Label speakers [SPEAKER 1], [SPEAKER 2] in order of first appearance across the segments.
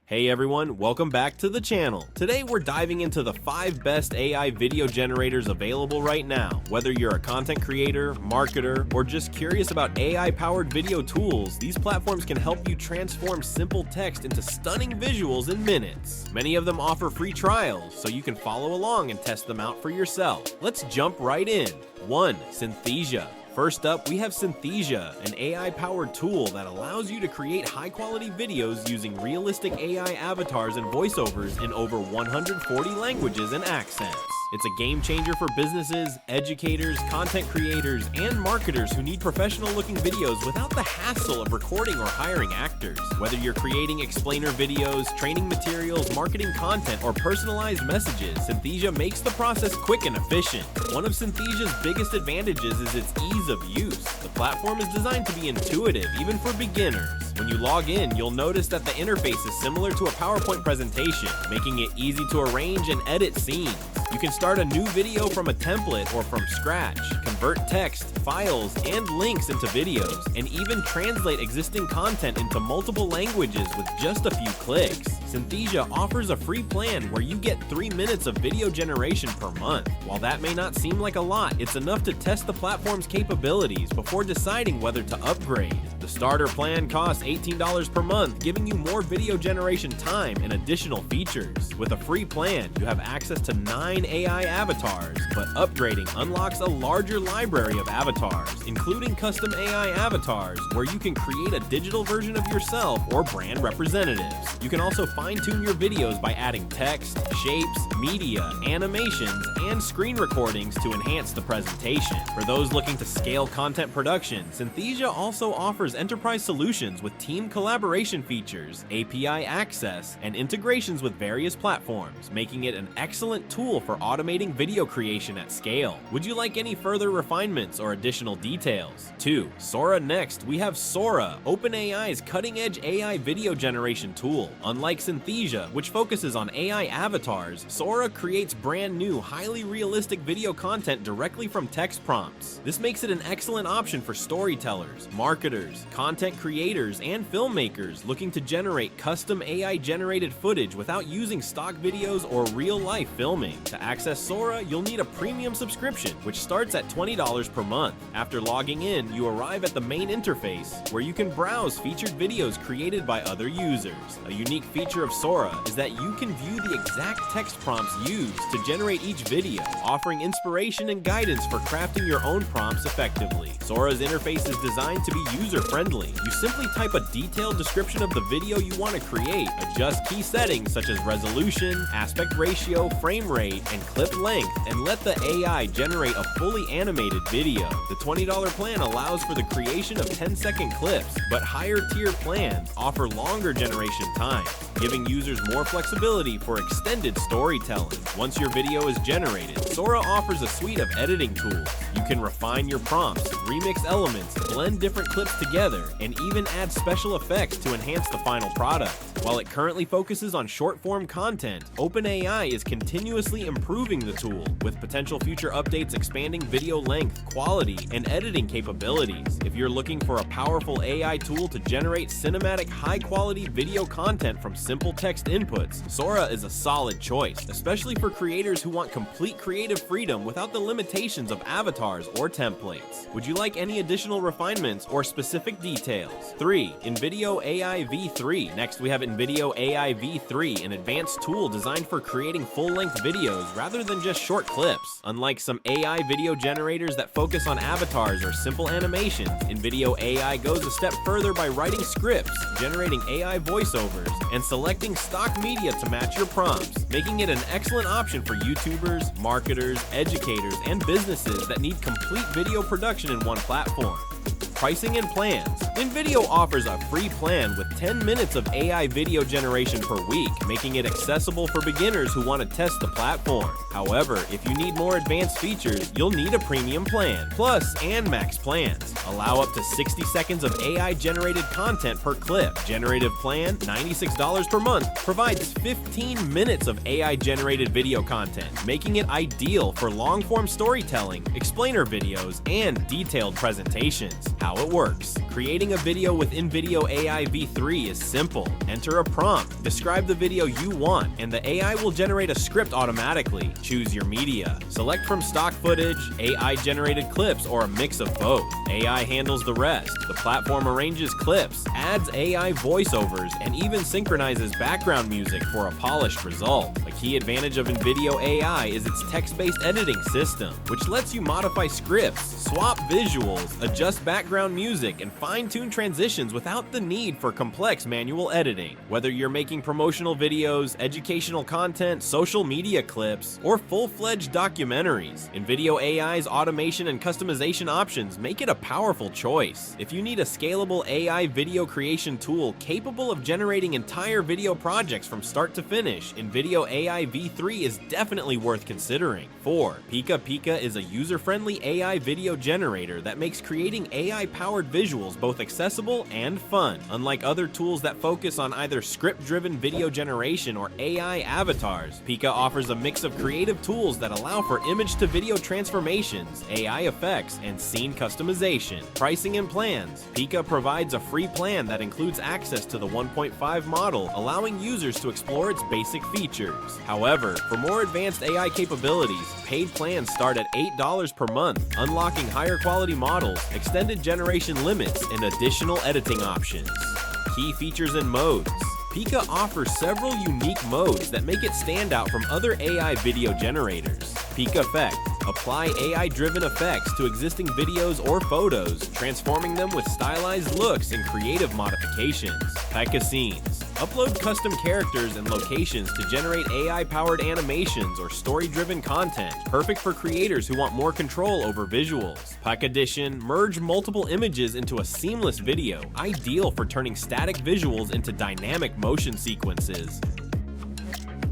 [SPEAKER 1] Hey everyone, welcome back to the channel. Today we're diving into the 5 best AI video generators available right now. Whether you're a content creator, marketer, or just curious about AI-powered video tools, these platforms can help you transform simple text into stunning visuals in minutes. Many of them offer free trials, so you can follow along and test them out for yourself. Let's jump right in. 1. Synthesia. First up, we have Synthesia, an AI-powered tool that allows you to create high-quality videos using realistic AI avatars and voiceovers in over 140 languages and accents. It's a game changer for businesses, educators, content creators, and marketers who need professional-looking videos without the hassle of recording or hiring actors. Whether you're creating explainer videos, training materials, marketing content, or personalized messages, Synthesia makes the process quick and efficient. One of Synthesia's biggest advantages is its ease of use. The platform is designed to be intuitive, even for beginners. When you log in, you'll notice that the interface is similar to a PowerPoint presentation, making it easy to arrange and edit scenes. You can start a new video from a template or from scratch, convert text, files, and links into videos, and even translate existing content into multiple languages with just a few clicks. Synthesia offers a free plan where you get 3 minutes of video generation per month. While that may not seem like a lot, it's enough to test the platform's capabilities before deciding whether to upgrade. The starter plan costs $18 per month, giving you more video generation time and additional features. With a free plan, you have access to 9 AI avatars, but upgrading unlocks a larger library of avatars, including custom AI avatars, where you can create a digital version of yourself or brand representatives. You can also fine-tune your videos by adding text, shapes, media, animations, and screen recordings to enhance the presentation. For those looking to scale content production, Synthesia also offers enterprise solutions with team collaboration features, API access, and integrations with various platforms, making it an excellent tool for automating video creation at scale. Would you like any further refinements or additional details? 2. Sora. Next, we have Sora, OpenAI's cutting-edge AI video generation tool. Unlike Synthesia, which focuses on AI avatars, Sora creates brand new, highly realistic video content directly from text prompts. This makes it an excellent option for storytellers, marketers, content creators, and filmmakers looking to generate custom AI-generated footage without using stock videos or real-life filming. To access Sora, you'll need a premium subscription, which starts at $20 per month. After logging in, you arrive at the main interface, where you can browse featured videos created by other users. A unique feature of Sora is that you can view the exact text prompts used to generate each video, offering inspiration and guidance for crafting your own prompts effectively. Sora's interface is designed to be user-friendly. You simply type a detailed description of the video you want to create, adjust key settings such as resolution, aspect ratio, frame rate, and clip length, and let the AI generate a fully animated video. The $20 plan allows for the creation of 10-second clips, but higher-tier plans offer longer generation time, giving users more flexibility for extended storytelling. Once your video is generated, Sora offers a suite of editing tools. You can refine your prompts, remix elements, blend different clips together, and even add special effects to enhance the final product. While it currently focuses on short-form content, OpenAI is continuously improving the tool, with potential future updates expanding video length, quality, and editing capabilities. If you're looking for a powerful AI tool to generate cinematic, high-quality video content from simple text inputs, Sora is a solid choice, especially for creators who want complete creative freedom without the limitations of avatars or templates. Would you like any additional refinements or specific details? 3. NVIDIA AI V3. Next, we have NVIDIA AI V3, an advanced tool designed for creating full-length videos rather than just short clips. Unlike some AI video generators that focus on avatars or simple animations, NVIDIA AI goes a step further by writing scripts, generating AI voiceovers, and selecting stock media to match your prompts, making it an excellent option for YouTubers, marketers, educators, and businesses that need complete video production in one platform. Pricing and plans. NVIDIA offers a free plan with 10 minutes of AI video generation per week, making it accessible for beginners who want to test the platform. However, if you need more advanced features, you'll need a premium plan. Plus and max plans allow up to 60 seconds of AI-generated content per clip. Generative plan, $96 per month, provides 15 minutes of AI-generated video content, making it ideal for long-form storytelling, explainer videos, and detailed presentations. How it works. Creating Creating a video within Video AI V3 is simple. Enter a prompt, describe the video you want, and the AI will generate a script automatically. Choose your media. Select from stock footage, AI-generated clips, or a mix of both. AI handles the rest. The platform arranges clips, adds AI voiceovers, and even synchronizes background music for a polished result. A key advantage of NVIDIA AI is its text-based editing system, which lets you modify scripts, swap visuals, adjust background music, and fine-tune transitions without the need for complex manual editing. Whether you're making promotional videos, educational content, social media clips, or full-fledged documentaries, NVIDIA AI's automation and customization options make it a powerful choice. If you need a scalable AI video creation tool capable of generating entire video projects from start to finish, NVIDIA AI V3 is definitely worth considering. 4. Pika Pika is a user-friendly AI video generator that makes creating AI-powered visuals both accessible and fun. Unlike other tools that focus on either script-driven video generation or AI avatars, Pika offers a mix of creative tools that allow for image-to-video transformations, AI effects, and scene customization. Pricing and plans. Pika provides a free plan that includes access to the 1.5 model, allowing users to explore its basic features. However, for more advanced AI capabilities, paid plans start at $8 per month, unlocking higher quality models, extended generation limits, and additional editing options. Key features and modes. Pika offers several unique modes that make it stand out from other AI video generators. Pika Effect. Apply AI-driven effects to existing videos or photos, transforming them with stylized looks and creative modifications. Pika Scenes. Upload custom characters and locations to generate AI-powered animations or story-driven content, perfect for creators who want more control over visuals. Pika Edition. Merge multiple images into a seamless video, ideal for turning static visuals into dynamic motion sequences.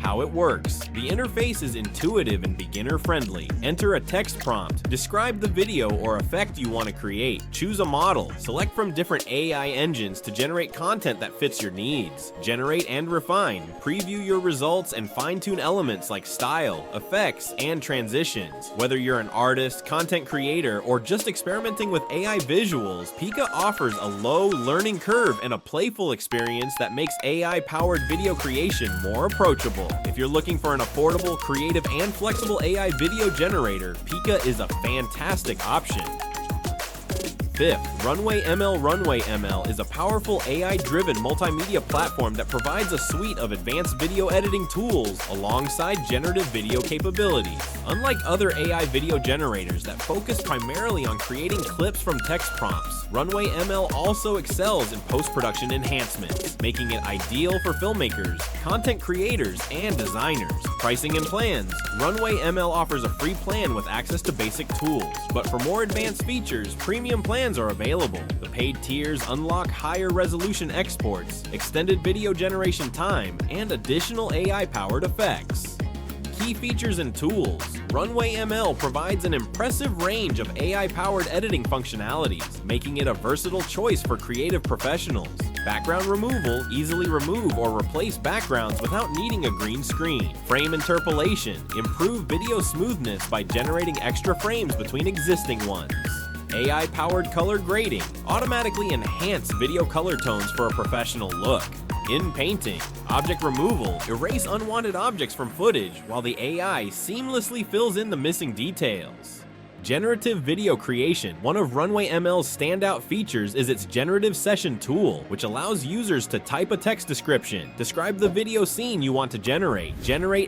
[SPEAKER 1] How it works. The interface is intuitive and beginner-friendly. Enter a text prompt. Describe the video or effect you want to create. Choose a model. Select from different AI engines to generate content that fits your needs. Generate and refine. Preview your results and fine-tune elements like style, effects, and transitions. Whether you're an artist, content creator, or just experimenting with AI visuals, Pika offers a low learning curve and a playful experience that makes AI-powered video creation more approachable. If you're looking for an affordable, creative, and flexible AI video generator, Pika is a fantastic option. 5th, Runway ML. Runway ML is a powerful AI-driven multimedia platform that provides a suite of advanced video editing tools alongside generative video capabilities. Unlike other AI video generators that focus primarily on creating clips from text prompts, Runway ML also excels in post-production enhancements, making it ideal for filmmakers, content creators, and designers. Pricing and plans. Runway ML offers a free plan with access to basic tools, but for more advanced features, premium plans are available. The paid tiers unlock higher resolution exports, extended video generation time, and additional AI-powered effects. Key features and tools. Runway ML provides an impressive range of AI-powered editing functionalities, making it a versatile choice for creative professionals. Background removal. Easily remove or replace backgrounds without needing a green screen. Frame interpolation. Improve video smoothness by generating extra frames between existing ones. AI-powered color grading. Automatically enhance video color tones for a professional look. In painting. Object removal. Erase unwanted objects from footage while the AI seamlessly fills in the missing details. Generative video creation. One of Runway ML's standout features is its generative session tool, which allows users to type a text description, describe the video scene you want to generate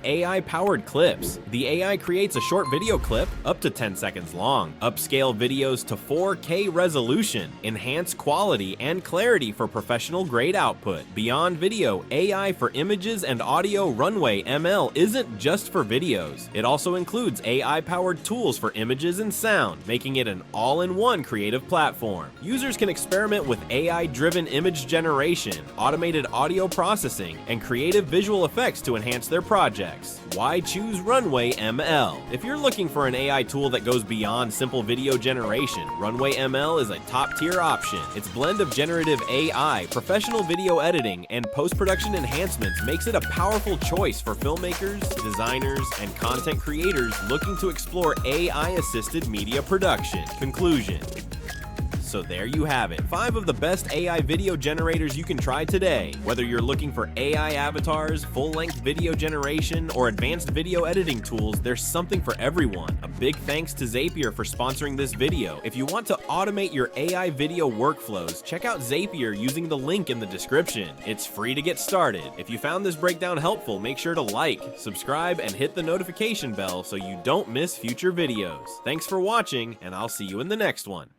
[SPEAKER 1] AI-powered clips. The AI creates a short video clip, up to 10 seconds long, upscale videos to 4K resolution, enhance quality and clarity for professional-grade output. Beyond video, AI for images and audio. Runway ML isn't just for videos. It also includes AI-powered tools for images and sound, making it an all-in-one creative platform. Users can experiment with AI-driven image generation, automated audio processing, and creative visual effects to enhance their projects. Why choose Runway ML? If you're looking for an AI tool that goes beyond simple video generation, Runway ML is a top-tier option. Its blend of generative AI, professional video editing, and post-production enhancements makes it a powerful choice for filmmakers, designers, and content creators looking to explore AI-assisted media production. Conclusion. So there you have it, 5 of the best AI video generators you can try today. Whether you're looking for AI avatars, full-length video generation, or advanced video editing tools, there's something for everyone. A big thanks to Zapier for sponsoring this video. If you want to automate your AI video workflows, check out Zapier using the link in the description. It's free to get started. If you found this breakdown helpful, make sure to like, subscribe, and hit the notification bell so you don't miss future videos. Thanks for watching, and I'll see you in the next one.